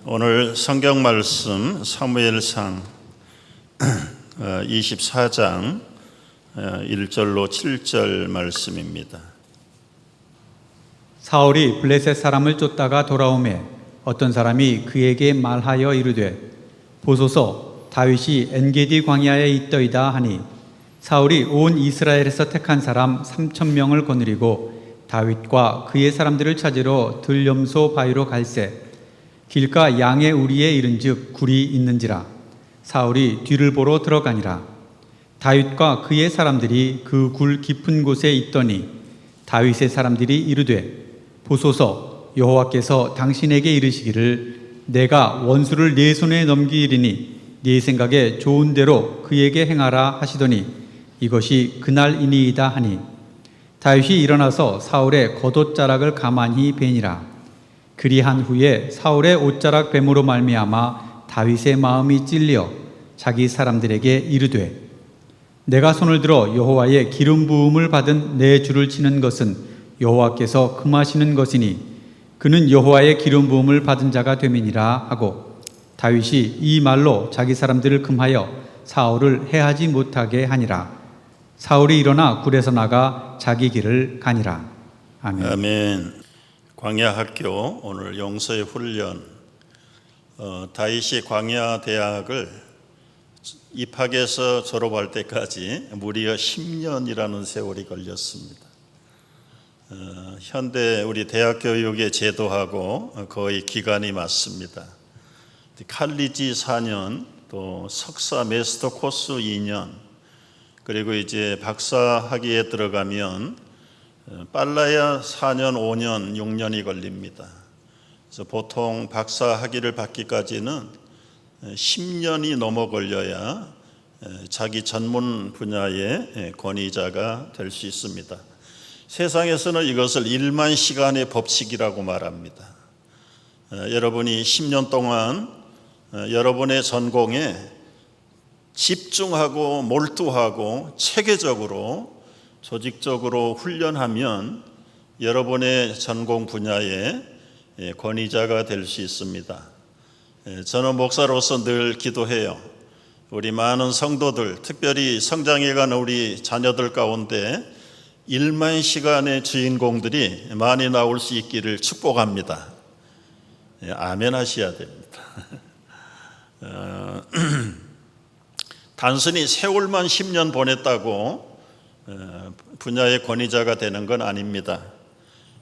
오늘 성경 말씀 사무엘상 24장 1절로 7절 말씀입니다. 사울이 블레셋 사람을 쫓다가 돌아오매 어떤 사람이 그에게 말하여 이르되 보소서 다윗이 엔게디 광야에 있더이다 하니 사울이 온 이스라엘에서 택한 사람 3,000명을 거느리고 다윗과 그의 사람들을 찾으러 들염소 바위로 갈새 길가 양의 우리에 이른즉 굴이 있는지라 사울이 뒤를 보러 들어가니라. 다윗과 그의 사람들이 그 굴 깊은 곳에 있더니 다윗의 사람들이 이르되 보소서 여호와께서 당신에게 이르시기를 내가 원수를 네 손에 넘기리니 네 생각에 좋은 대로 그에게 행하라 하시더니 이것이 그날이니이다 하니 다윗이 일어나서 사울의 겉옷자락을 가만히 베니라. 그리한 후에 사울의 옷자락 뱀으로 말미암아 다윗의 마음이 찔려 자기 사람들에게 이르되 내가 손을 들어 여호와의 기름 부음을 받은 내 주를 치는 것은 여호와께서 금하시는 것이니 그는 여호와의 기름 부음을 받은 자가 됨이니라 하고 다윗이 이 말로 자기 사람들을 금하여 사울을 해하지 못하게 하니라. 사울이 일어나 굴에서 나가 자기 길을 가니라. 아멘. 아멘. 광야 학교 오늘 용서의 훈련. 다윗이 광야 대학을 입학해서 졸업할 때까지 무려 10년이라는 세월이 걸렸습니다. 현대 우리 대학 교육의 제도하고 거의 기간이 맞습니다. 칼리지 4년, 또 석사 마스터 코스 2년, 그리고 이제 박사 학위에 들어가면 빨라야 4년, 5년, 6년이 걸립니다. 그래서 보통 박사 학위를 받기까지는 10년이 넘어 걸려야 자기 전문 분야의 권위자가 될 수 있습니다. 세상에서는 이것을 1만 시간의 법칙이라고 말합니다. 여러분이 10년 동안 여러분의 전공에 집중하고 몰두하고 체계적으로 조직적으로 훈련하면 여러분의 전공 분야의 권위자가 될 수 있습니다. 저는 목사로서 늘 기도해요. 우리 많은 성도들, 특별히 성장해 가는 우리 자녀들 가운데 1만 시간의 주인공들이 많이 나올 수 있기를 축복합니다. 아멘 하셔야 됩니다. 단순히 세월만 10년 보냈다고 분야의 권위자가 되는 건 아닙니다.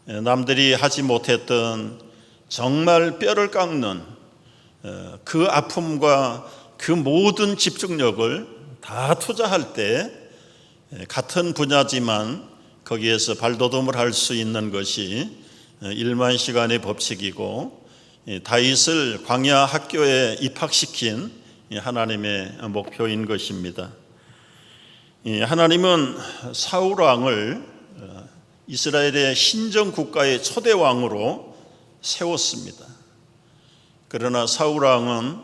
남들이 하지 못했던 정말 뼈를 깎는 그 아픔과 그 모든 집중력을 다 투자할 때 같은 분야지만 거기에서 발돋움을 할 수 있는 것이 1만 시간의 법칙이고 다윗을 광야 학교에 입학시킨 하나님의 목표인 것입니다. 하나님은 사울 왕을 이스라엘의 신정 국가의 초대 왕으로 세웠습니다. 그러나 사울 왕은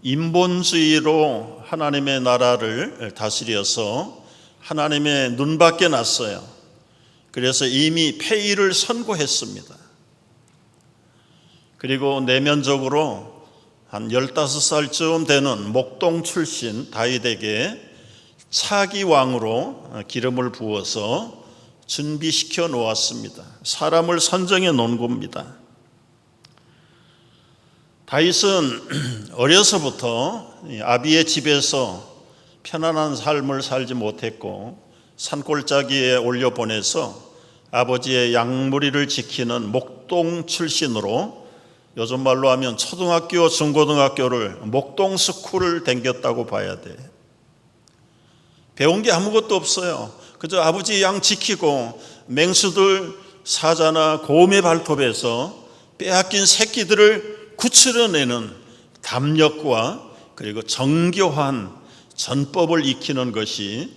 인본주의로 하나님의 나라를 다스려서 하나님의 눈밖에 났어요. 그래서 이미 폐위를 선고했습니다. 그리고 내면적으로 한 15살쯤 되는 목동 출신 다윗에게 차기 왕으로 기름을 부어서 준비시켜 놓았습니다. 사람을 선정해 놓은 겁니다. 다윗은 어려서부터 아비의 집에서 편안한 삶을 살지 못했고 산골짜기에 올려보내서 아버지의 양무리를 지키는 목동 출신으로 요즘 말로 하면 초등학교, 중고등학교를 목동 스쿨을 댕겼다고 봐야 돼. 배운 게 아무것도 없어요. 그저 아버지 양 지키고 맹수들 사자나 곰의 발톱에서 빼앗긴 새끼들을 구출해내는 담력과 그리고 정교한 전법을 익히는 것이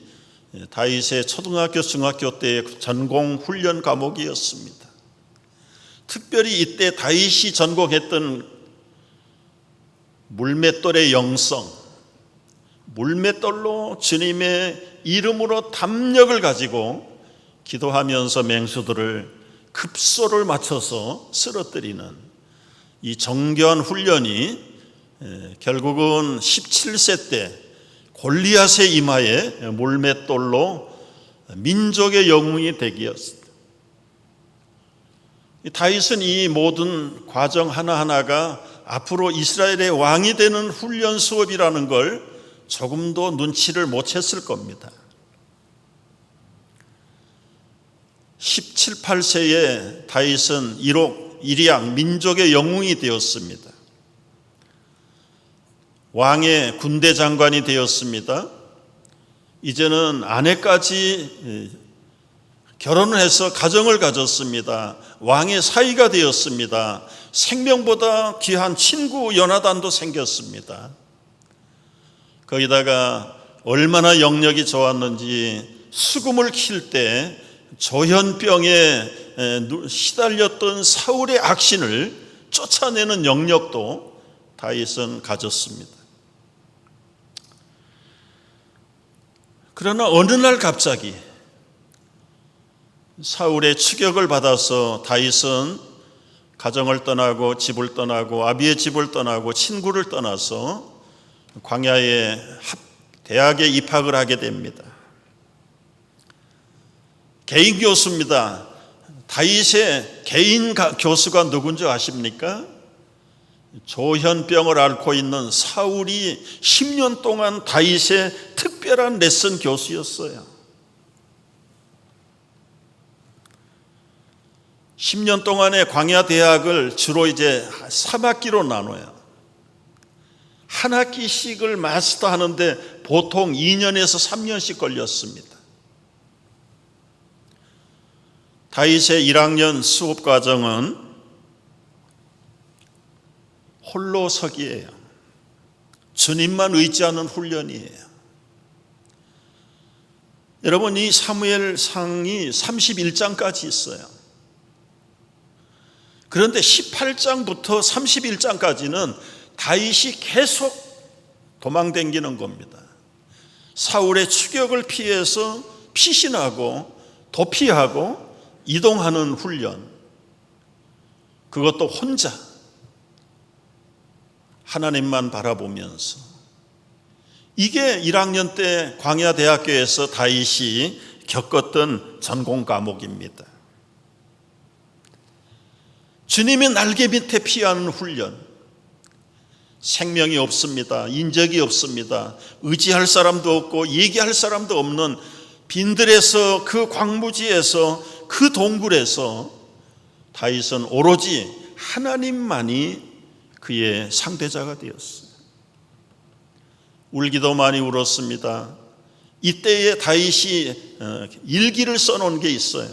다윗의 초등학교, 중학교 때의 전공 훈련 과목이었습니다. 특별히 이때 다윗이 전공했던 물맷돌의 영성, 물맷돌로 주님의 이름으로 담력을 가지고 기도하면서 맹수들을 급소를 맞춰서 쓰러뜨리는 이 정교한 훈련이 결국은 17세 때 골리앗의 이마에 물맷돌로 민족의 영웅이 되기였습니다. 다윗은 이 모든 과정 하나하나가 앞으로 이스라엘의 왕이 되는 훈련 수업이라는 걸 조금도 눈치를 못 챘을 겁니다. 17, 18세에 다윗은 일약 민족의 영웅이 되었습니다. 왕의 군대 장관이 되었습니다. 이제는 아내까지 결혼을 해서 가정을 가졌습니다. 왕의 사위가 되었습니다. 생명보다 귀한 친구 요나단도 생겼습니다. 거기다가 얼마나 영력이 좋았는지 수금을 킬 때 조현병에 시달렸던 사울의 악신을 쫓아내는 영역도 다윗은 가졌습니다. 그러나 어느 날 갑자기 사울의 추격을 받아서 다윗은 가정을 떠나고 집을 떠나고 아비의 집을 떠나고 친구를 떠나서 광야의 대학에 입학을 하게 됩니다. 개인 교수입니다. 다윗의 개인 교수가 누군지 아십니까? 조현병을 앓고 있는 사울이 10년 동안 다윗의 특별한 레슨 교수였어요. 10년 동안의 광야 대학을 주로 이제 3학기로 나눠요. 한 학기씩을 마스터하는데 보통 2년에서 3년씩 걸렸습니다. 다윗의 1학년 수업 과정은 홀로 서기예요. 주님만 의지하는 훈련이에요. 여러분, 이 사무엘상이 31장까지 있어요. 그런데 18장부터 31장까지는 다윗이 계속 도망다니는 겁니다. 사울의 추격을 피해서 피신하고 도피하고 이동하는 훈련, 그것도 혼자 하나님만 바라보면서. 이게 1학년 때 광야대학교에서 다윗이 겪었던 전공 과목입니다. 주님의 날개 밑에 피하는 훈련. 생명이 없습니다. 인적이 없습니다. 의지할 사람도 없고 얘기할 사람도 없는 빈들에서, 그 광무지에서, 그 동굴에서 다윗은 오로지 하나님만이 그의 상대자가 되었어요. 울기도 많이 울었습니다. 이때에 다윗이 일기를 써놓은 게 있어요.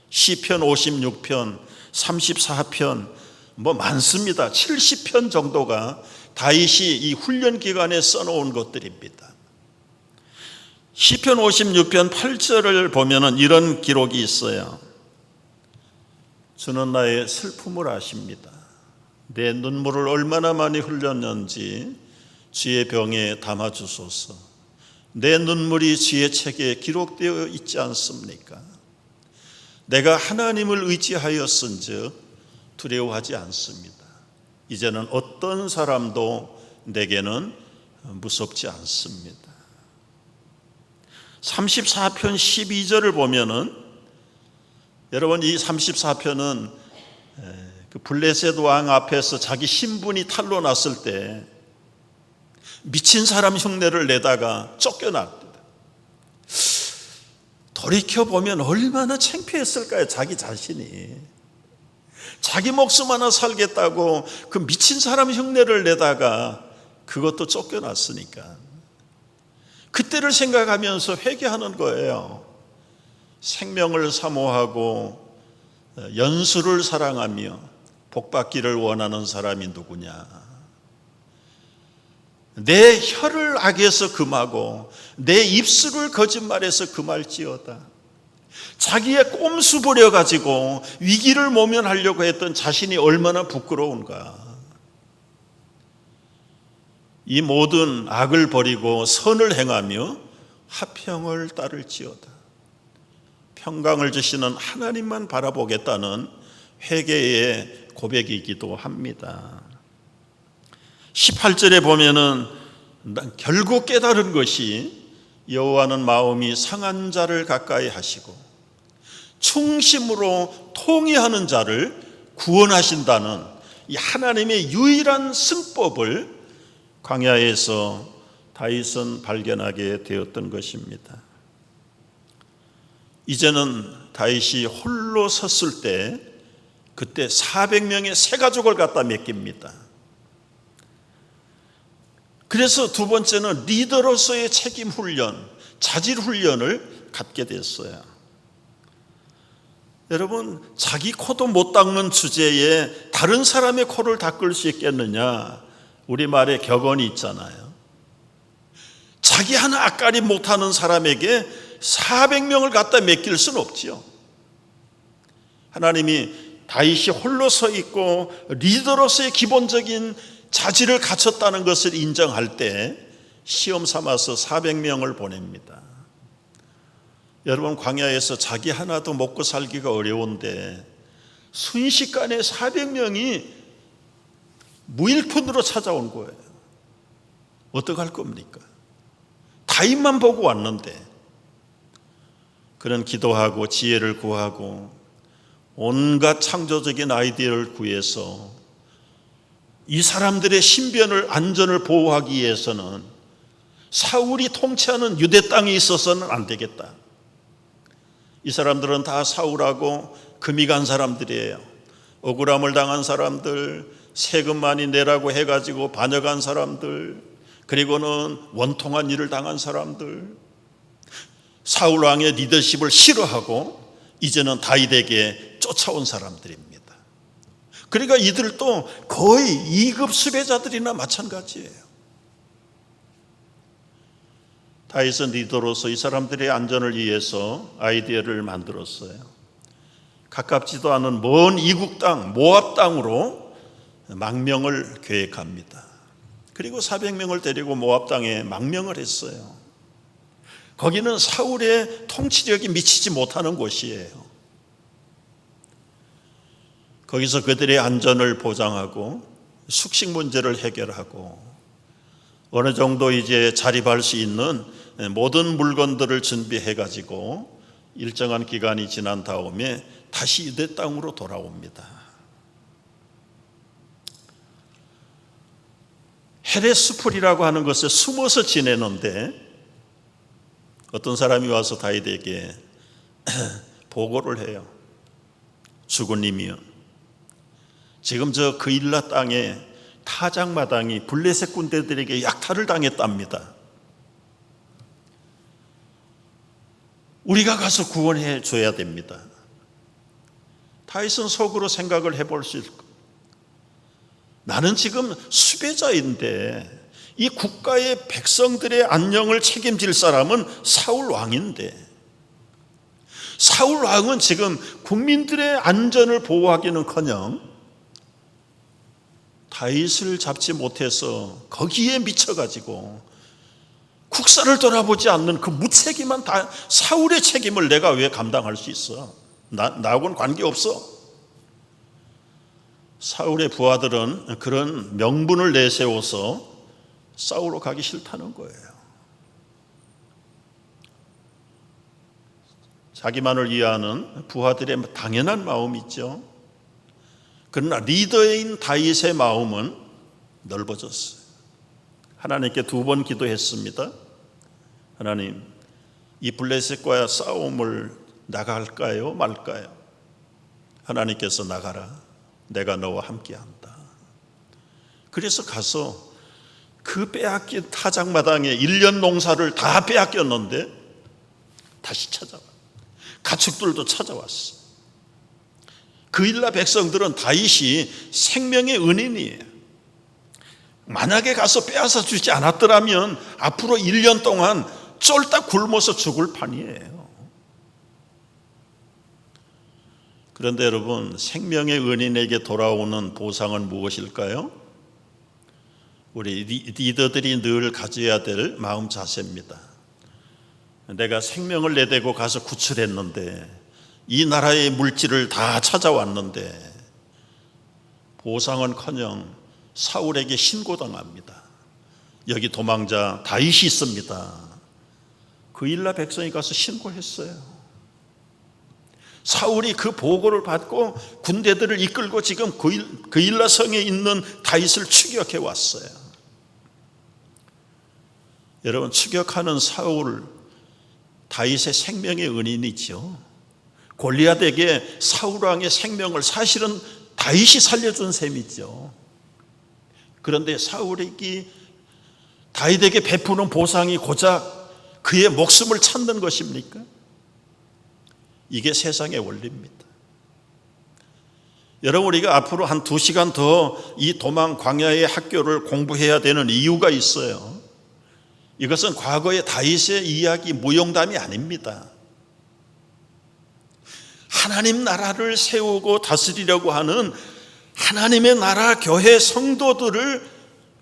시편 56편, 34편, 많습니다. 70편 정도가 다윗이 이 훈련 기간에 써놓은 것들입니다. 시편 56편 8절을 보면은 이런 기록이 있어요. 주는 나의 슬픔을 아십니다. 내 눈물을 얼마나 많이 흘렸는지 주의 병에 담아주소서. 내 눈물이 주의 책에 기록되어 있지 않습니까? 내가 하나님을 의지하였은즉 두려워하지 않습니다. 이제는 어떤 사람도 내게는 무섭지 않습니다. 34편 12절을 보면은, 여러분, 이 34편은 그 블레셋 왕 앞에서 자기 신분이 탄로났을 때 미친 사람 흉내를 내다가 쫓겨났다. 돌이켜보면 얼마나 창피했을까요? 자기 자신이. 자기 목숨 하나 살겠다고 그 미친 사람 흉내를 내다가 그것도 쫓겨났으니까. 그때를 생각하면서 회개하는 거예요. 생명을 사모하고 연수를 사랑하며 복받기를 원하는 사람이 누구냐? 내 혀를 악에서 금하고 내 입술을 거짓말해서 금할지어다. 자기의 꼼수 부려가지고 위기를 모면하려고 했던 자신이 얼마나 부끄러운가. 이 모든 악을 버리고 선을 행하며 화평을 따를지어다. 평강을 주시는 하나님만 바라보겠다는 회개의 고백이기도 합니다. 18절에 보면은 결국 깨달은 것이 여호와는 마음이 상한 자를 가까이 하시고 충심으로 통회하는 자를 구원하신다는 이 하나님의 유일한 승법을 광야에서 다윗은 발견하게 되었던 것입니다. 이제는 다윗이 홀로 섰을 때 그때 400명의 새 가족을 갖다 맡깁니다. 그래서 두 번째는 리더로서의 책임 훈련, 자질 훈련을 갖게 됐어요. 여러분, 자기 코도 못 닦는 주제에 다른 사람의 코를 닦을 수 있겠느냐? 우리말에 격언이 있잖아요. 자기 하나 앞가림 못하는 사람에게 400명을 갖다 맡길 수는 없지요. 하나님이 다윗이 홀로 서 있고 리더로서의 기본적인 자질을 갖췄다는 것을 인정할 때 시험 삼아서 400명을 보냅니다. 여러분, 광야에서 자기 하나도 먹고 살기가 어려운데 순식간에 400명이 무일푼으로 찾아온 거예요. 어떡할 겁니까? 다윗만 보고 왔는데. 그는 기도하고 지혜를 구하고 온갖 창조적인 아이디어를 구해서 이 사람들의 신변을 안전을 보호하기 위해서는 사울이 통치하는 유대 땅에 있어서는 안 되겠다. 이 사람들은 다 사울하고 금이 간 사람들이에요. 억울함을 당한 사람들, 세금 많이 내라고 해가지고 반역한 사람들, 그리고는 원통한 일을 당한 사람들, 사울 왕의 리더십을 싫어하고 이제는 다윗에게 쫓아온 사람들입니다. 그러니까 이들도 거의 2급 수배자들이나 마찬가지예요. 다윗은 리더로서 이 사람들의 안전을 위해서 아이디어를 만들었어요. 가깝지도 않은 먼 이국 땅, 모압 땅으로 망명을 계획합니다. 그리고 400명을 데리고 모압 땅에 망명을 했어요. 거기는 사울의 통치력이 미치지 못하는 곳이에요. 거기서 그들의 안전을 보장하고 숙식 문제를 해결하고 어느 정도 이제 자립할 수 있는 모든 물건들을 준비해 가지고 일정한 기간이 지난 다음에 다시 유대 땅으로 돌아옵니다. 헤레스풀이라고 하는 것에 숨어서 지내는데 어떤 사람이 와서 다윗에게 보고를 해요. 주군님이요, 지금 저 그일라 땅에 타작마당이 블레셋 군대들에게 약탈을 당했답니다. 우리가 가서 구원해 줘야 됩니다. 다윗은 속으로 생각을 해볼 수 있을 거예요. 나는 지금 수배자인데 이 국가의 백성들의 안녕을 책임질 사람은 사울 왕인데, 사울 왕은 지금 국민들의 안전을 보호하기는커녕 다윗을 잡지 못해서 거기에 미쳐가지고 국사를 돌아보지 않는 그 무책임한 사울의 책임을 내가 왜 감당할 수 있어? 나하고는 관계없어. 사울의 부하들은 그런 명분을 내세워서 싸우러 가기 싫다는 거예요. 자기만을 이해하는 부하들의 당연한 마음이 있죠. 그러나 리더인 다윗의 마음은 넓어졌어요. 하나님께 2번 기도했습니다. 하나님, 이 블레셋과의 싸움을 나갈까요, 말까요? 하나님께서 나가라. 내가 너와 함께한다. 그래서 가서 그 빼앗긴 타작마당에 1년 농사를 다 빼앗겼는데 다시 찾아와. 가축들도 찾아왔어. 그일라 백성들은 다윗이 생명의 은인이에요. 만약에 가서 빼앗아 주지 않았더라면 앞으로 1년 동안 쫄딱 굶어서 죽을 판이에요. 그런데 여러분, 생명의 은인에게 돌아오는 보상은 무엇일까요? 우리 리더들이 늘 가져야 될 마음 자세입니다. 내가 생명을 내대고 가서 구출했는데, 이 나라의 물질을 다 찾아왔는데 보상은커녕 사울에게 신고당합니다. 여기 도망자 다윗이 있습니다. 그일라 백성이 가서 신고했어요. 사울이 그 보고를 받고 군대들을 이끌고 지금 그일라 성에 있는 다윗을 추격해 왔어요. 여러분, 추격하는 사울, 다윗의 생명의 은인이죠. 골리앗에게 사울 왕의 생명을 사실은 다윗이 살려준 셈이죠. 그런데 사울이 다윗에게 베푸는 보상이 고작 그의 목숨을 찾는 것입니까? 이게 세상의 원리입니다. 여러분, 우리가 앞으로 한 2시간 더 이 도망 광야의 학교를 공부해야 되는 이유가 있어요. 이것은 과거의 다윗의 이야기 무용담이 아닙니다. 하나님 나라를 세우고 다스리려고 하는 하나님의 나라 교회 성도들을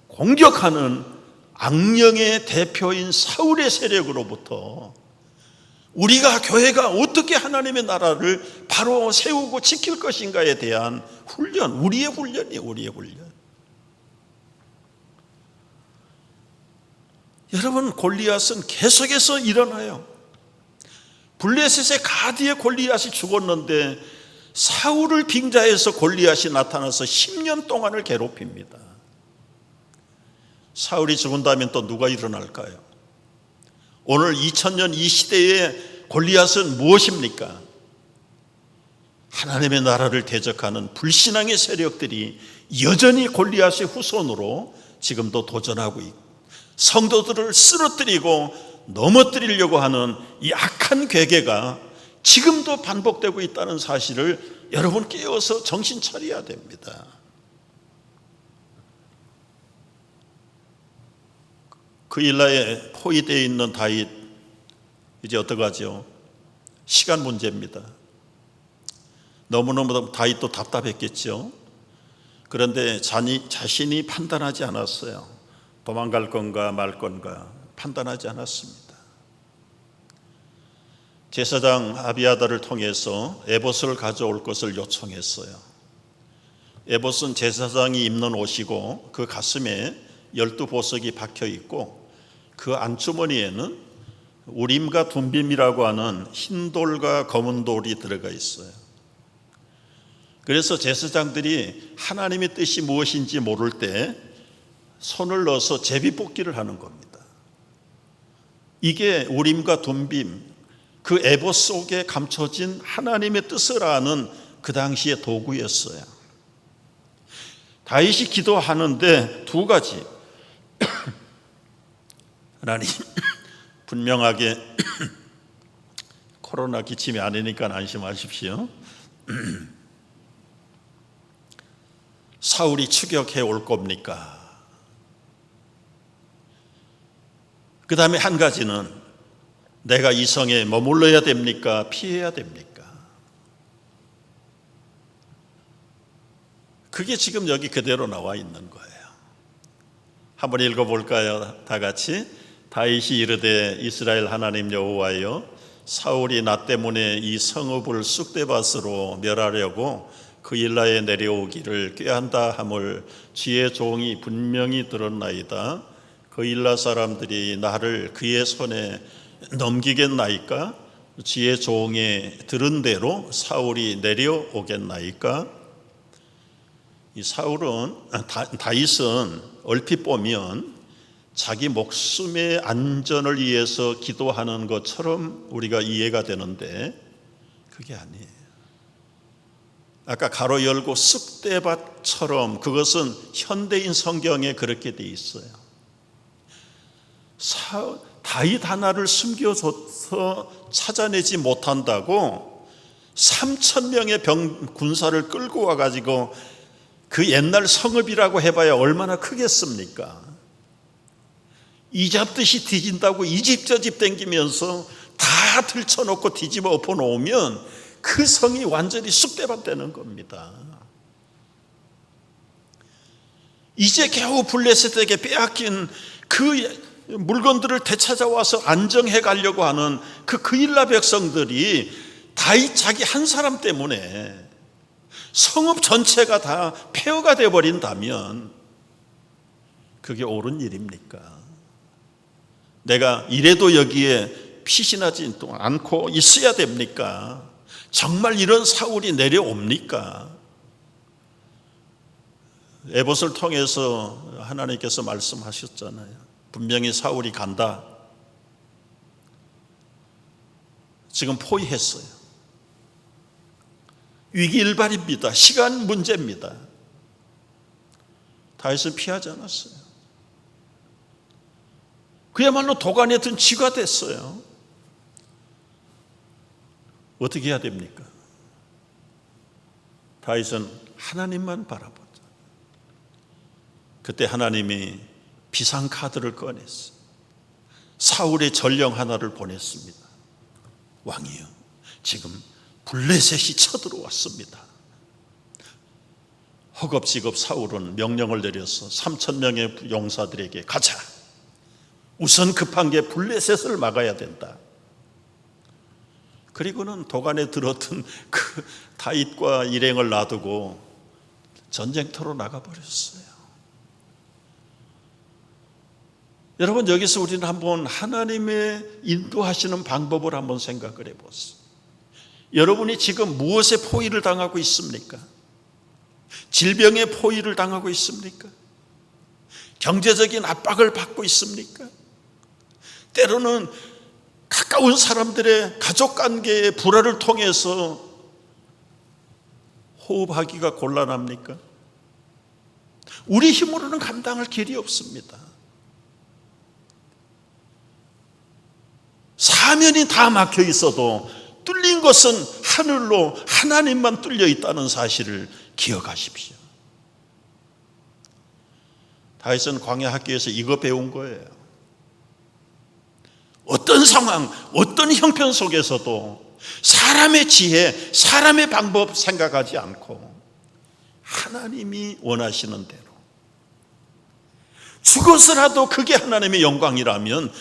공격하는 악령의 대표인 사울의 세력으로부터 우리가 교회가 어떻게 하나님의 나라를 바로 세우고 지킬 것인가에 대한 훈련, 우리의 훈련이에요. 우리의 훈련. 여러분, 골리앗은 계속해서 일어나요. 블레셋의 가드에 골리앗이 죽었는데 사울을 빙자해서 골리앗이 나타나서 10년 동안을 괴롭힙니다. 사울이 죽은다면 또 누가 일어날까요? 오늘 2000년 이 시대의 골리앗은 무엇입니까? 하나님의 나라를 대적하는 불신앙의 세력들이 여전히 골리앗의 후손으로 지금도 도전하고 있고 성도들을 쓰러뜨리고 넘어뜨리려고 하는 이 악한 괴계가 지금도 반복되고 있다는 사실을 여러분 깨어서 정신 차려야 됩니다. 그일라에 포위되어 있는 다윗, 이제 어떡하죠? 시간 문제입니다. 너무너무 다윗도 답답했겠죠. 그런데 자신이 판단하지 않았어요. 도망갈 건가 말 건가 판단하지 않았습니다. 제사장 아비아다를 통해서 에봇을 가져올 것을 요청했어요. 에봇은 제사장이 입는 옷이고 그 가슴에 12보석이 박혀 있고 그 안주머니에는 우림과 둠빔이라고 하는 흰 돌과 검은 돌이 들어가 있어요. 그래서 제사장들이 하나님의 뜻이 무엇인지 모를 때 손을 넣어서 제비뽑기를 하는 겁니다. 이게 우림과 둠빔, 그 에봇 속에 감춰진 하나님의 뜻을 아는 그 당시의 도구였어요. 다윗이 기도하는데 두 가지. 하나님, 분명하게 코로나 기침이 아니니까 안심하십시오. 사울이 추격해 올 겁니까? 그 다음에 한 가지는 내가 이 성에 머물러야 됩니까? 피해야 됩니까? 그게 지금 여기 그대로 나와 있는 거예요. 한번 읽어볼까요? 다 같이. 다윗이 이르되 이스라엘 하나님 여호와여, 사울이 나 때문에 이 성읍을 쑥대밭으로 멸하려고 그일라에 내려오기를 꾀한다 함을 주의 종이 분명히 들었나이다. 그일라 사람들이 나를 그의 손에 넘기겠나이까? 주의 종의 들은 대로 사울이 내려오겠나이까? 이 다윗은 얼핏 보면 자기 목숨의 안전을 위해서 기도하는 것처럼 우리가 이해가 되는데 그게 아니에요. 아까 가로 열고 쑥대밭처럼 그것은 현대인 성경에 그렇게 돼 있어요. 다윗 하나를 숨겨줘서 찾아내지 못한다고 3,000명의 군사를 끌고 와가지고 그 옛날 성읍이라고 해봐야 얼마나 크겠습니까? 이 잡듯이 뒤진다고 이 집 저 집 댕기면서 다 들쳐놓고 뒤집어 엎어놓으면 그 성이 완전히 쑥대밭 되는 겁니다. 이제 겨우 블레셋에게 빼앗긴 그 물건들을 되찾아와서 안정해 가려고 하는 그일라 백성들이 다윗 자기 한 사람 때문에 성읍 전체가 다 폐허가 되어버린다면 그게 옳은 일입니까? 내가 이래도 여기에 피신하지 않고 있어야 됩니까? 정말 이런 사울이 내려옵니까? 에봇을 통해서 하나님께서 말씀하셨잖아요. 분명히 사울이 간다. 지금 포위했어요. 위기일발입니다. 시간 문제입니다. 다윗은 피하지 않았어요. 그야말로 도간에 든 쥐가 됐어요. 어떻게 해야 됩니까? 다윗은 하나님만 바라보자. 그때 하나님이 비상카드를 꺼냈어요. 사울의 전령 하나를 보냈습니다. 왕이여, 지금 블레셋이 쳐들어왔습니다. 허겁지겁 사울은 명령을 내려서 3,000명의 용사들에게 가자. 우선 급한 게 블레셋을 막아야 된다. 그리고는 도간에 들었던 그 다윗과 일행을 놔두고 전쟁터로 나가버렸어요. 여러분, 여기서 우리는 한번 하나님의 인도하시는 방법을 한번 생각을 해보세요. 여러분이 지금 무엇에 포위를 당하고 있습니까? 질병의 포위를 당하고 있습니까? 경제적인 압박을 받고 있습니까? 때로는 가까운 사람들의 가족관계의 불화를 통해서 호흡하기가 곤란합니까? 우리 힘으로는 감당할 길이 없습니다. 사면이 다 막혀 있어도 뚫린 것은 하늘로 하나님만 뚫려 있다는 사실을 기억하십시오. 다윗은 광야 학교에서 이거 배운 거예요. 어떤 상황, 어떤 형편 속에서도 사람의 지혜, 사람의 방법 생각하지 않고 하나님이 원하시는 대로 죽어서라도 그게 하나님의 영광이라면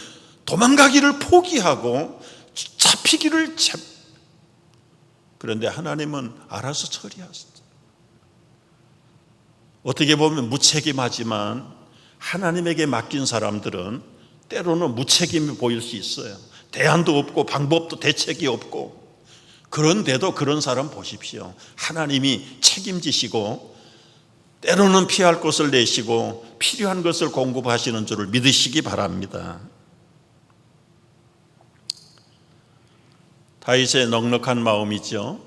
도망가기를 포기하고 잡히기를 그런데 하나님은 알아서 처리하시죠. 어떻게 보면 무책임하지만 하나님에게 맡긴 사람들은 때로는 무책임이 보일 수 있어요. 대안도 없고 방법도 대책이 없고. 그런데도 그런 사람 보십시오. 하나님이 책임지시고 때로는 피할 것을 내시고 필요한 것을 공급하시는 줄을 믿으시기 바랍니다. 다윗의 넉넉한 마음이죠.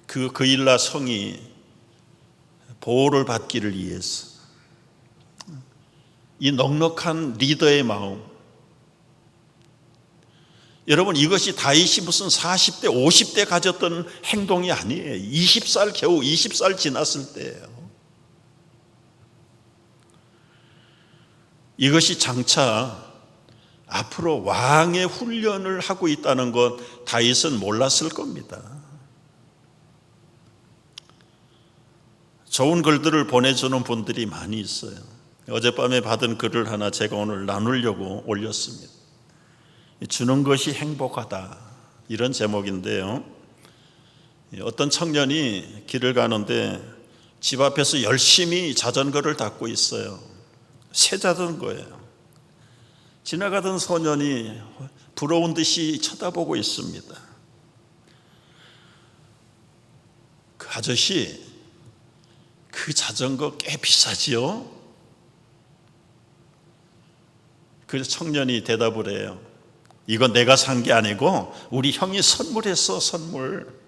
그 그일라 성이 보호를 받기를 위해서 이 넉넉한 리더의 마음. 여러분, 이것이 다윗이 무슨 40대 50대 가졌던 행동이 아니에요. 20살 겨우 20살 지났을 때예요. 이것이 장차 앞으로 왕의 훈련을 하고 있다는 것 다윗은 몰랐을 겁니다. 좋은 글들을 보내주는 분들이 많이 있어요. 어젯밤에 받은 글을 하나 제가 오늘 나누려고 올렸습니다. 주는 것이 행복하다, 이런 제목인데요. 어떤 청년이 길을 가는데 집 앞에서 열심히 자전거를 닦고 있어요. 새 자전거예요. 지나가던 소년이 부러운 듯이 쳐다보고 있습니다. 그 아저씨, 그 자전거 꽤 비싸지요? 그래서 청년이 대답을 해요. 이건 내가 산 게 아니고 우리 형이 선물했어, 선물.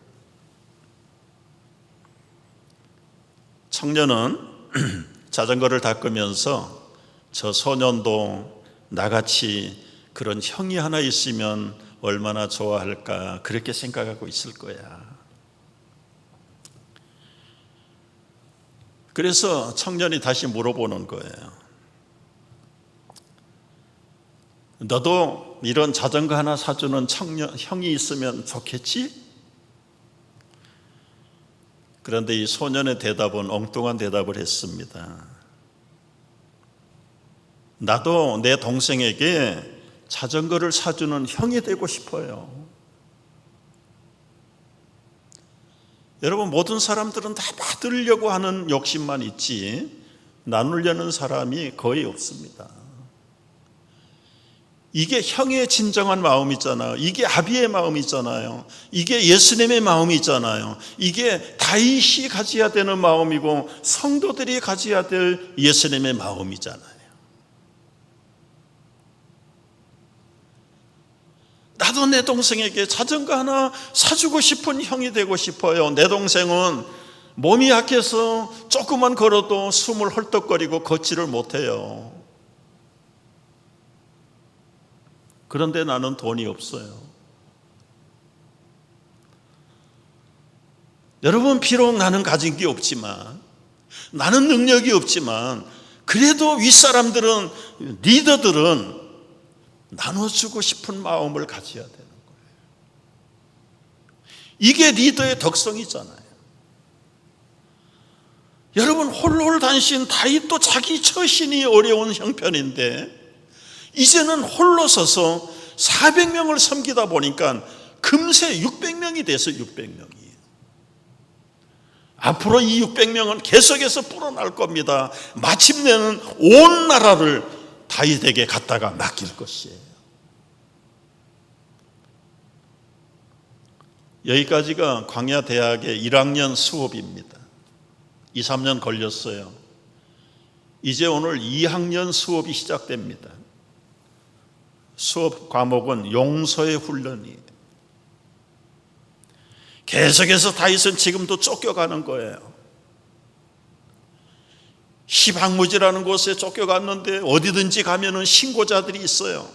청년은 자전거를 닦으면서 저 소년도 나같이 그런 형이 하나 있으면 얼마나 좋아할까, 그렇게 생각하고 있을 거야. 그래서 청년이 다시 물어보는 거예요. 너도 이런 자전거 하나 사주는 형이 있으면 좋겠지? 그런데 이 소년의 대답은 엉뚱한 대답을 했습니다. 나도 내 동생에게 자전거를 사주는 형이 되고 싶어요. 여러분, 모든 사람들은 다 받으려고 하는 욕심만 있지 나누려는 사람이 거의 없습니다. 이게 형의 진정한 마음이잖아요. 이게 아비의 마음이잖아요. 이게 예수님의 마음이잖아요. 이게 다윗이 가져야 되는 마음이고 성도들이 가져야 될 예수님의 마음이잖아요. 나도 내 동생에게 자전거 하나 사주고 싶은 형이 되고 싶어요. 내 동생은 몸이 약해서 조금만 걸어도 숨을 헐떡거리고 걷지를 못해요. 그런데 나는 돈이 없어요. 여러분, 비록 나는 가진 게 없지만, 나는 능력이 없지만, 그래도 윗사람들은, 리더들은 나눠주고 싶은 마음을 가져야 되는 거예요. 이게 리더의 덕성이잖아요. 여러분, 홀로단신 다윗도 자기 처신이 어려운 형편인데 이제는 홀로 서서 400명을 섬기다 보니까 금세 600명이 돼서 600명이. 앞으로 이 600명은 계속해서 불어날 겁니다. 마침내는 온 나라를 다윗에게 갖다가 맡길 것이에요. 여기까지가 광야 대학의 1학년 수업입니다. 2, 3년 걸렸어요. 이제 오늘 2학년 수업이 시작됩니다. 수업 과목은 용서의 훈련이에요. 계속해서 다윗은 지금도 쫓겨가는 거예요. 시방무지라는 곳에 쫓겨갔는데 어디든지 가면은 신고자들이 있어요.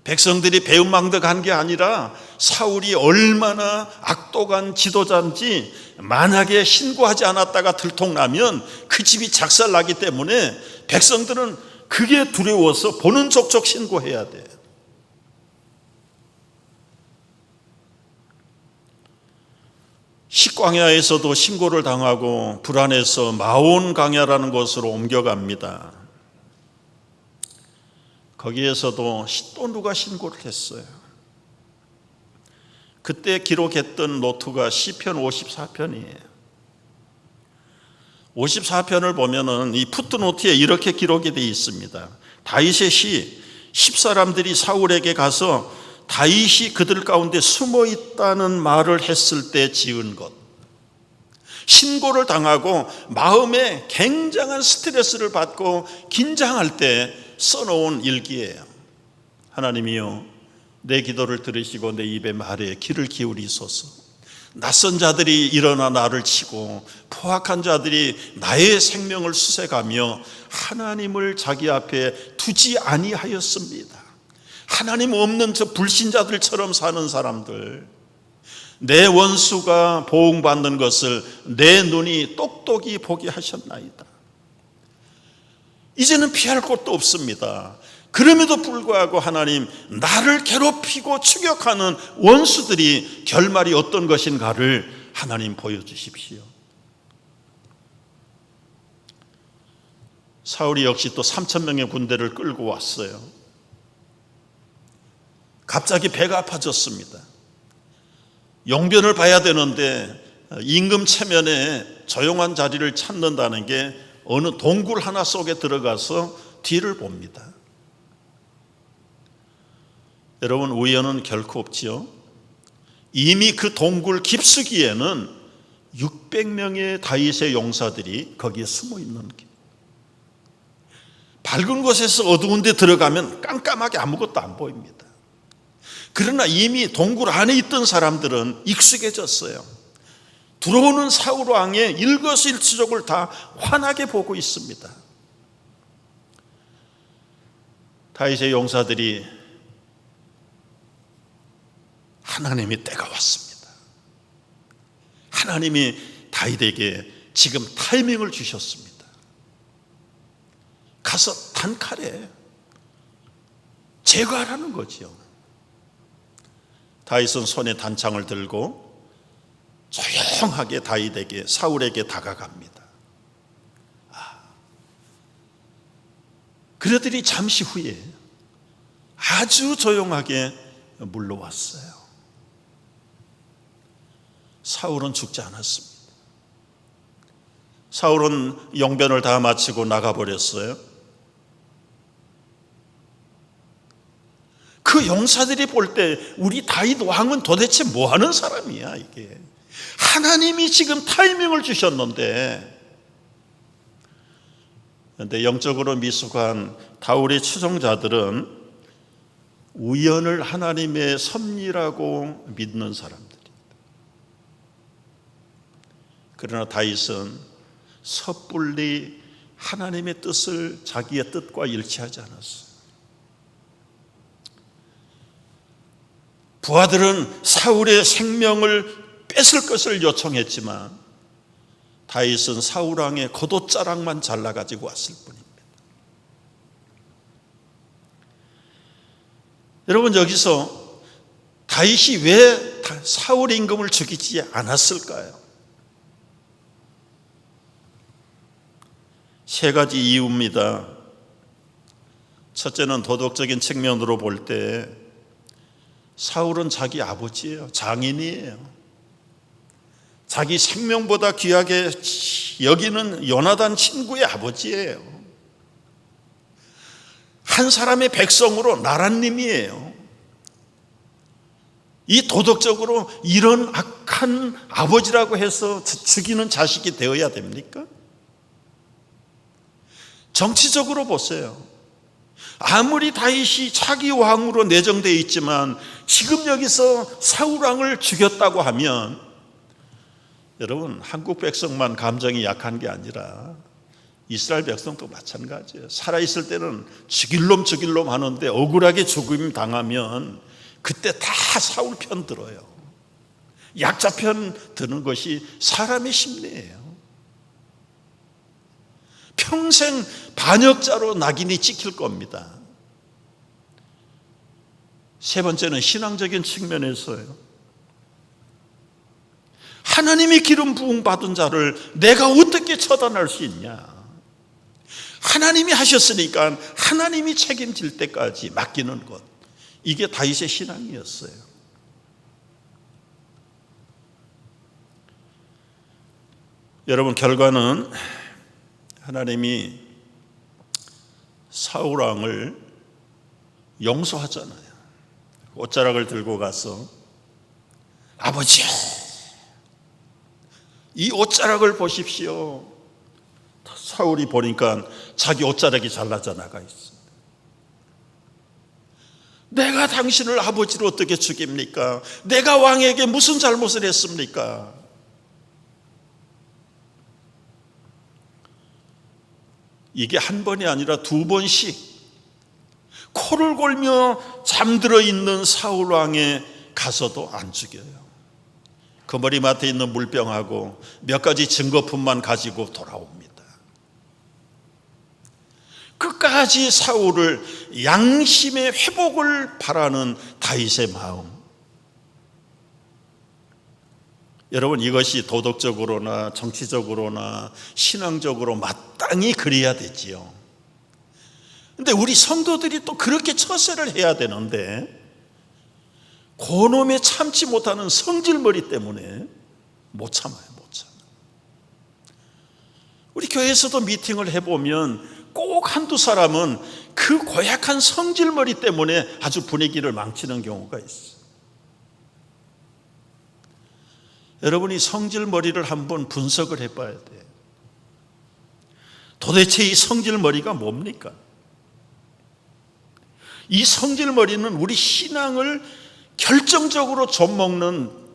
백성들이 배은망덕한 게 아니라 사울이 얼마나 악독한 지도자인지 만약에 신고하지 않았다가 들통나면 그 집이 작살나기 때문에 백성들은 그게 두려워서 보는 족족 신고해야 돼요. 식광야에서도 신고를 당하고 불안해서 마온 광야라는 곳으로 옮겨갑니다. 거기에서도 또 누가 신고를 했어요. 그때 기록했던 노트가 시편 54편이에요. 54편을 보면은 이 푸트노트에 이렇게 기록이 되어 있습니다. 다윗의 시, 10사람들이 사울에게 가서 다윗이 그들 가운데 숨어 있다는 말을 했을 때 지은 것. 신고를 당하고 마음에 굉장한 스트레스를 받고 긴장할 때 써놓은 일기예요. 하나님이여, 내 기도를 들으시고 내 입의 말에 귀를 기울이소서. 낯선 자들이 일어나 나를 치고 포악한 자들이 나의 생명을 수색하며 하나님을 자기 앞에 두지 아니하였습니다. 하나님 없는 저 불신자들처럼 사는 사람들, 내 원수가 보응받는 것을 내 눈이 똑똑히 보게 하셨나이다. 이제는 피할 곳도 없습니다. 그럼에도 불구하고 하나님, 나를 괴롭히고 추격하는 원수들이 결말이 어떤 것인가를 하나님 보여주십시오. 사울이 역시 또 3,000명의 군대를 끌고 왔어요. 갑자기 배가 아파졌습니다. 용변을 봐야 되는데 임금 체면에 조용한 자리를 찾는다는 게 어느 동굴 하나 속에 들어가서 뒤를 봅니다. 여러분, 우연은 결코 없지요. 이미 그 동굴 깊숙이에는 600명의 다윗의 용사들이 거기에 숨어 있는 게, 밝은 곳에서 어두운 데 들어가면 깜깜하게 아무것도 안 보입니다. 그러나 이미 동굴 안에 있던 사람들은 익숙해졌어요. 들어오는 사울 왕의 일거수일투족을 다 환하게 보고 있습니다. 다윗의 용사들이 하나님의 때가 왔습니다. 하나님이 다윗에게 지금 타이밍을 주셨습니다. 가서 단칼에 제거하라는 거지요. 다윗은 손에 단창을 들고 조용하게 다윗에게, 사울에게 다가갑니다. 그러더니 잠시 후에 아주 조용하게 물러왔어요. 사울은 죽지 않았습니다. 사울은 용변을 다 마치고 나가버렸어요. 그 용사들이 볼 때 우리 다윗 왕은 도대체 뭐 하는 사람이야 이게. 하나님이 지금 타이밍을 주셨는데, 그런데 영적으로 미숙한 다윗의 추종자들은 우연을 하나님의 섭리라고 믿는 사람들입니다. 그러나 다윗은 섣불리 하나님의 뜻을 자기의 뜻과 일치하지 않았어요. 부하들은 사울의 생명을 뺏을 것을 요청했지만 다윗은 사울 왕의 겉옷자락만 잘라가지고 왔을 뿐입니다. 여러분, 여기서 다윗이 왜 사울 임금을 죽이지 않았을까요? 세 가지 이유입니다. 첫째는 도덕적인 측면으로 볼 때 사울은 자기 아버지예요. 장인이에요. 자기 생명보다 귀하게 여기는 요나단 친구의 아버지예요. 한 사람의 백성으로 나랏님이에요. 이 도덕적으로 이런 악한 아버지라고 해서 죽이는 자식이 되어야 됩니까? 정치적으로 보세요. 아무리 다윗이 차기 왕으로 내정되어 있지만 지금 여기서 사울 왕을 죽였다고 하면, 여러분, 한국 백성만 감정이 약한 게 아니라 이스라엘 백성도 마찬가지예요. 살아있을 때는 죽일 놈 하는데 억울하게 죽임 당하면 그때 다 사울 편 들어요. 약자 편 드는 것이 사람의 심리예요. 평생 반역자로 낙인이 찍힐 겁니다. 세 번째는 신앙적인 측면에서요. 하나님의 기름 부음 받은 자를 내가 어떻게 처단할 수 있냐? 하나님이 하셨으니까 하나님이 책임질 때까지 맡기는 것, 이게 다윗의 신앙이었어요. 여러분, 결과는 하나님이 사울 왕을 용서하잖아요. 옷자락을 들고 가서, 아버지, 이 옷자락을 보십시오. 사울이 보니까 자기 옷자락이 잘라져 나가 있습니다. 내가 당신을 아버지로 어떻게 죽입니까? 내가 왕에게 무슨 잘못을 했습니까? 이게 한 번이 아니라 두 번씩 코를 골며 잠들어 있는 사울 왕에 가서도 안 죽여요. 그 머리맡에 있는 물병하고 몇 가지 증거품만 가지고 돌아옵니다. 끝까지 사울을 양심의 회복을 바라는 다윗의 마음. 여러분, 이것이 도덕적으로나 정치적으로나 신앙적으로 마땅히 그래야 되지요. 근데 우리 성도들이 또 그렇게 처세를 해야 되는데, 그놈의 참지 못하는 성질머리 때문에 못 참아요. 우리 교회에서도 미팅을 해보면 꼭 한두 사람은 그 고약한 성질머리 때문에 아주 분위기를 망치는 경우가 있어요. 여러분이 성질머리를 한번 분석을 해봐야 돼요. 도대체 이 성질머리가 뭡니까? 이 성질머리는 우리 신앙을 결정적으로 좀먹는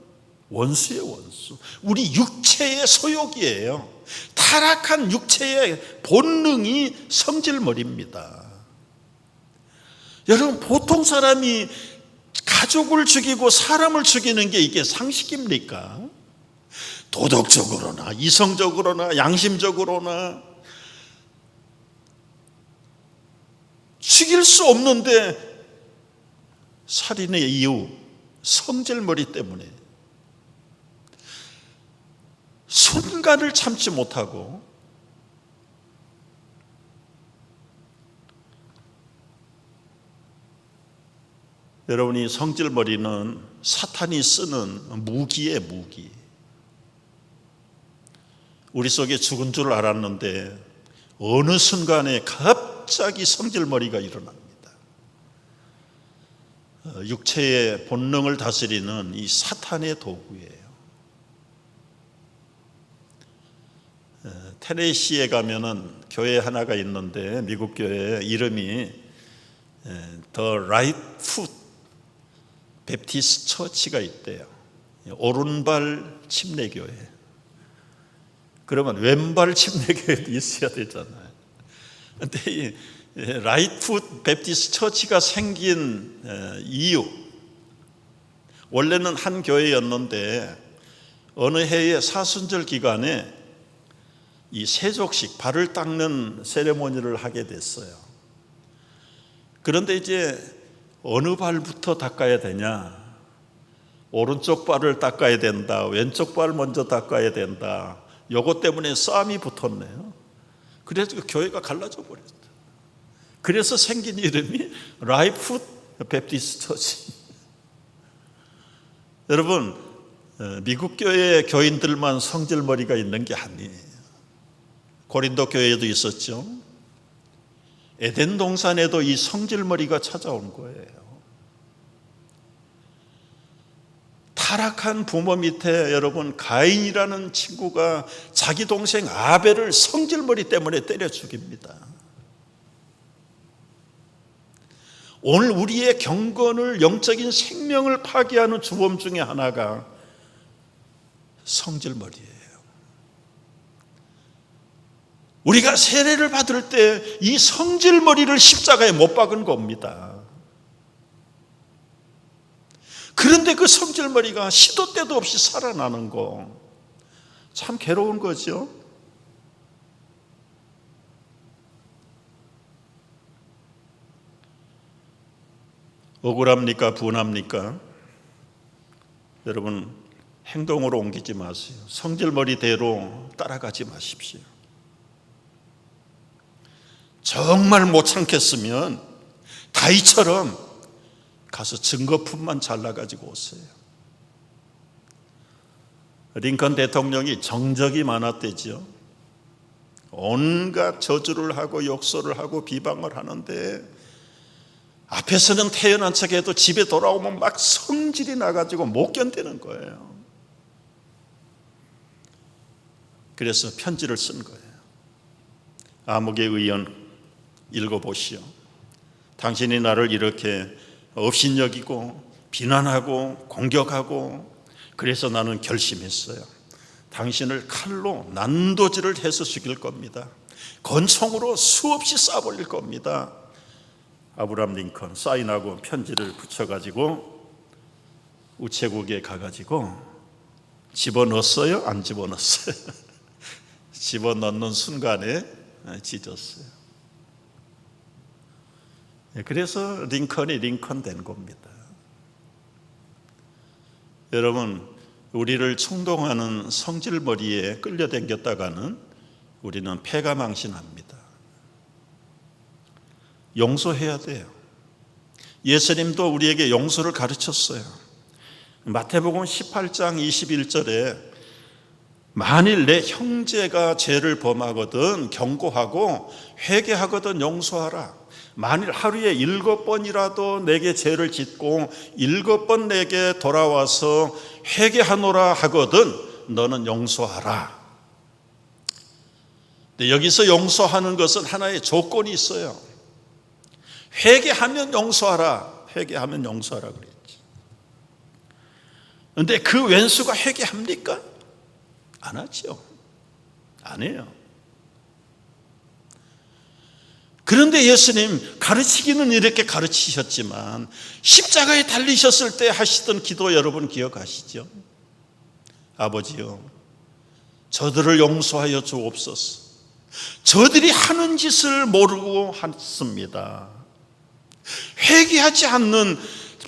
원수의 원수, 우리 육체의 소욕이에요. 타락한 육체의 본능이 성질머리입니다. 여러분, 보통 사람이 가족을 죽이고 사람을 죽이는 게 이게 상식입니까? 도덕적으로나 이성적으로나 양심적으로나 죽일 수 없는데 살인의 이유, 성질머리 때문에 순간을 참지 못하고 여러분이 성질머리는 사탄이 쓰는 무기의 무기. 우리 속에 죽은 줄 알았는데 어느 순간에 갑자기 성질머리가 일어납니다. 육체의 본능을 다스리는 이 사탄의 도구예요. 테네시에 가면은 교회 하나가 있는데 미국 교회 이름이 더 라이트 풋 베프티스트 처치가 있대요. 오른발 침례교회. 그러면 왼발 침례교회도 있어야 되잖아요. 근데 이 라이트 풋 베프티스트 처치가 생긴 이유, 원래는 한 교회였는데 어느 해의 사순절 기간에 이 세족식, 발을 닦는 세레모니를 하게 됐어요. 그런데 이제 어느 발부터 닦아야 되냐, 오른쪽 발을 닦아야 된다, 왼쪽 발 먼저 닦아야 된다, 요것 때문에 싸움이 붙었네요. 그래서 교회가 갈라져 버렸어요. 그래서 생긴 이름이 라이프 베프티스트 처치. 여러분, 미국 교회 교인들만 성질머리가 있는 게 아니에요. 고린도 교회에도 있었죠. 에덴 동산에도 이 성질머리가 찾아온 거예요. 타락한 부모 밑에 여러분 가인이라는 친구가 자기 동생 아벨을 성질머리 때문에 때려 죽입니다. 오늘 우리의 경건을, 영적인 생명을 파괴하는 주범 중에 하나가 성질머리예요. 우리가 세례를 받을 때 이 성질머리를 십자가에 못 박은 겁니다. 그런데 그 성질머리가 시도 때도 없이 살아나는 거 참 괴로운 거죠. 억울합니까? 분합니까? 여러분, 행동으로 옮기지 마세요. 성질머리대로 따라가지 마십시오. 정말 못 참겠으면 다윗처럼 가서 증거품만 잘라가지고 오세요. 링컨 대통령이 정적이 많았대죠. 온갖 저주를 하고 욕설을 하고 비방을 하는데 앞에서는 태연한 척해도 집에 돌아오면 막 성질이 나가지고 못 견디는 거예요. 그래서 편지를 쓴 거예요. 아무개 의원 읽어보시오. 당신이 나를 이렇게 업신여기고 비난하고 공격하고, 그래서 나는 결심했어요. 당신을 칼로 난도질을 해서 죽일 겁니다. 권총으로 수없이 쏴버릴 겁니다. 아브라함 링컨 사인하고 편지를 붙여가지고 우체국에 가가지고 집어넣었어요? 안 집어넣었어요? 집어넣는 순간에 찢었어요. 그래서 링컨이 링컨 된 겁니다. 여러분, 우리를 충동하는 성질머리에 끌려당겼다가는 우리는 패가망신합니다. 용서해야 돼요. 예수님도 우리에게 용서를 가르쳤어요. 마태복음 18장 21절에 만일 내 형제가 죄를 범하거든 경고하고 회개하거든 용서하라. 만일 하루에 7번이라도 내게 죄를 짓고 7번 내게 돌아와서 회개하노라 하거든 너는 용서하라. 근데 여기서 용서하는 것은 하나의 조건이 있어요. 회개하면 용서하라. 회개하면 용서하라 그랬지. 그런데 그 왼수가 회개합니까? 안 하죠. 안 해요. 그런데 예수님 가르치기는 이렇게 가르치셨지만 십자가에 달리셨을 때 하시던 기도 여러분 기억하시죠? 아버지요, 저들을 용서하여 주옵소서. 저들이 하는 짓을 모르고 했습니다. 회개하지 않는,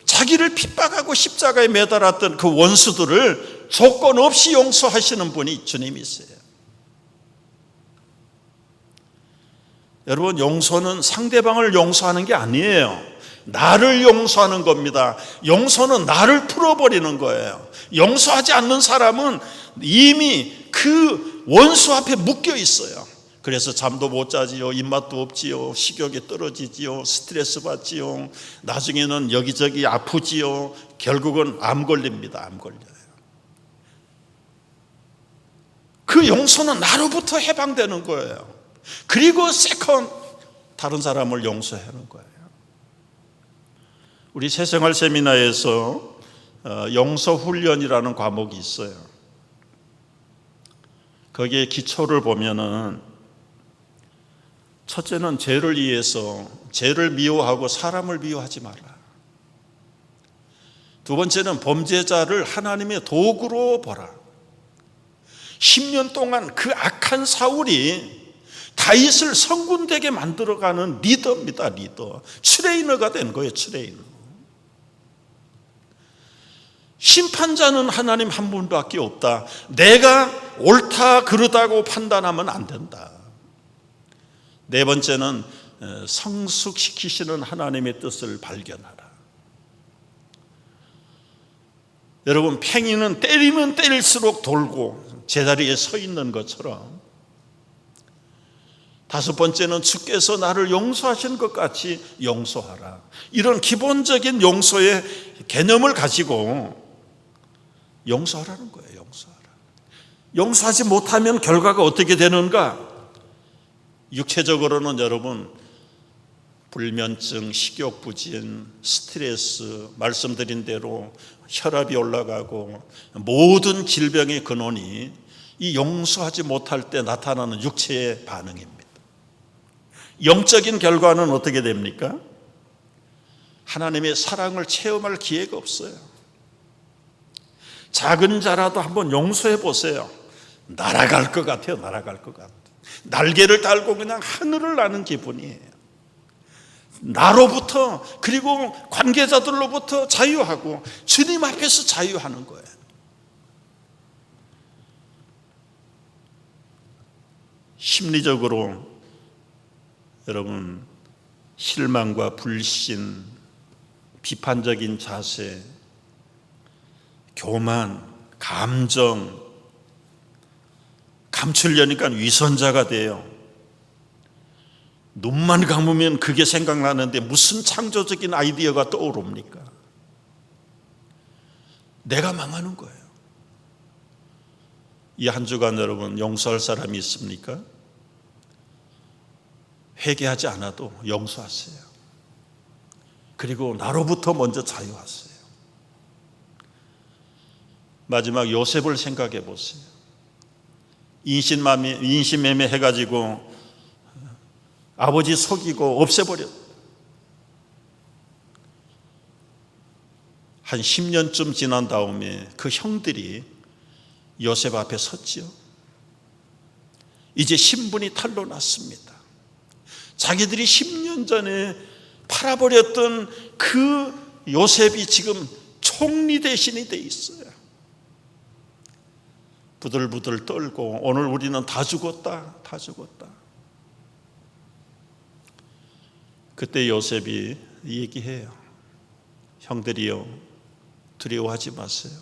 자기를 핍박하고 십자가에 매달았던 그 원수들을 조건 없이 용서하시는 분이 주님이세요. 여러분, 용서는 상대방을 용서하는 게 아니에요. 나를 용서하는 겁니다. 용서는 나를 풀어버리는 거예요. 용서하지 않는 사람은 이미 그 원수 앞에 묶여 있어요. 그래서 잠도 못 자지요, 입맛도 없지요, 식욕이 떨어지지요, 스트레스 받지요, 나중에는 여기저기 아프지요, 결국은 암 걸립니다. 암 걸려요. 그 용서는 나로부터 해방되는 거예요. 그리고 세컨, 다른 사람을 용서하는 거예요. 우리 새생활 세미나에서 용서 훈련이라는 과목이 있어요. 거기에 기초를 보면은 첫째는 죄를 이해해서 죄를 미워하고 사람을 미워하지 마라. 두 번째는 범죄자를 하나님의 도구로 보라. 10년 동안 그 악한 사울이 다윗을 성군되게 만들어가는 리더입니다. 리더. 트레이너가 된 거예요. 트레이너. 심판자는 하나님 한 분밖에 없다. 내가 옳다 그르다고 판단하면 안 된다. 네 번째는 성숙시키시는 하나님의 뜻을 발견하라. 여러분, 팽이는 때리면 때릴수록 돌고 제자리에 서 있는 것처럼, 다섯 번째는 주께서 나를 용서하신 것 같이 용서하라. 이런 기본적인 용서의 개념을 가지고 용서하라는 거예요. 용서하라. 용서하지 못하면 결과가 어떻게 되는가? 육체적으로는 여러분, 불면증, 식욕부진, 스트레스, 말씀드린 대로 혈압이 올라가고 모든 질병의 근원이 이 용서하지 못할 때 나타나는 육체의 반응입니다. 영적인 결과는 어떻게 됩니까? 하나님의 사랑을 체험할 기회가 없어요. 작은 자라도 한번 용서해 보세요. 날아갈 것 같아요. 날아갈 것 같아요. 날개를 달고 그냥 하늘을 나는 기분이에요. 나로부터, 그리고 관계자들로부터 자유하고 주님 앞에서 자유하는 거예요. 심리적으로 여러분, 실망과 불신, 비판적인 자세, 교만, 감정, 감추려니까 위선자가 돼요. 눈만 감으면 그게 생각나는데 무슨 창조적인 아이디어가 떠오릅니까? 내가 망하는 거예요. 이 한 주간 여러분, 용서할 사람이 있습니까? 회개하지 않아도 용서하세요. 그리고 나로부터 먼저 자유하세요. 마지막 요셉을 생각해 보세요. 인신매매 해가지고 아버지 속이고 없애버렸. 한 10년쯤 지난 다음에 그 형들이 요셉 앞에 섰지요. 이제 신분이 탄로 났습니다. 자기들이 10년 전에 팔아버렸던 그 요셉이 지금 총리 대신이 돼 있어요. 부들부들 떨고 오늘 우리는 다 죽었다, 다 죽었다. 그때 요셉이 얘기해요. 형들이요, 두려워하지 마세요.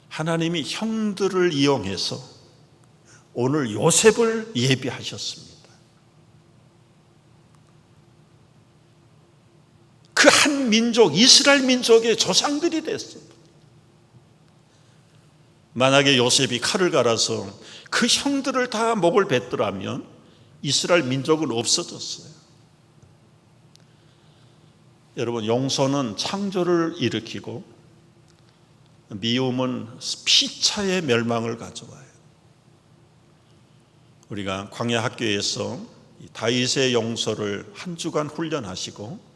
하나님이 형들을 이용해서 오늘 요셉을 예비하셨습니다. 그 한 민족, 이스라엘 민족의 조상들이 됐어요. 만약에 요셉이 칼을 갈아서 그 형들을 다 목을 뱉더라면 이스라엘 민족은 없어졌어요. 여러분, 용서는 창조를 일으키고 미움은 피차의 멸망을 가져와요. 우리가 광야 학교에서 다윗의 용서를 한 주간 훈련하시고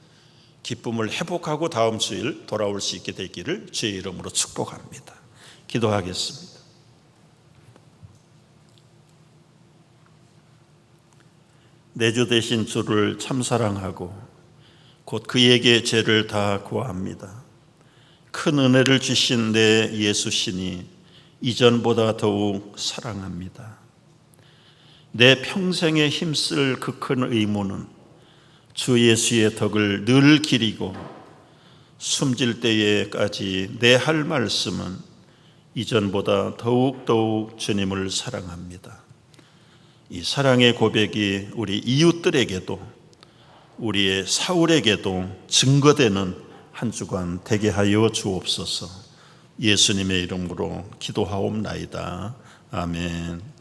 기쁨을 회복하고 다음 주일 돌아올 수 있게 되기를 주의 이름으로 축복합니다. 기도하겠습니다. 내 주 되신 주를 참 사랑하고 곧 그에게 죄를 다 구합니다. 큰 은혜를 주신 내 예수시니 이전보다 더욱 사랑합니다. 내 평생에 힘쓸 그 큰 의무는 주 예수의 덕을 늘 기리고 숨질 때에까지 내 할 말씀은 이전보다 더욱 주님을 사랑합니다. 이 사랑의 고백이 우리 이웃들에게도 우리의 사울에게도 증거되는 한 주간 되게 하여 주옵소서. 예수님의 이름으로 기도하옵나이다. 아멘.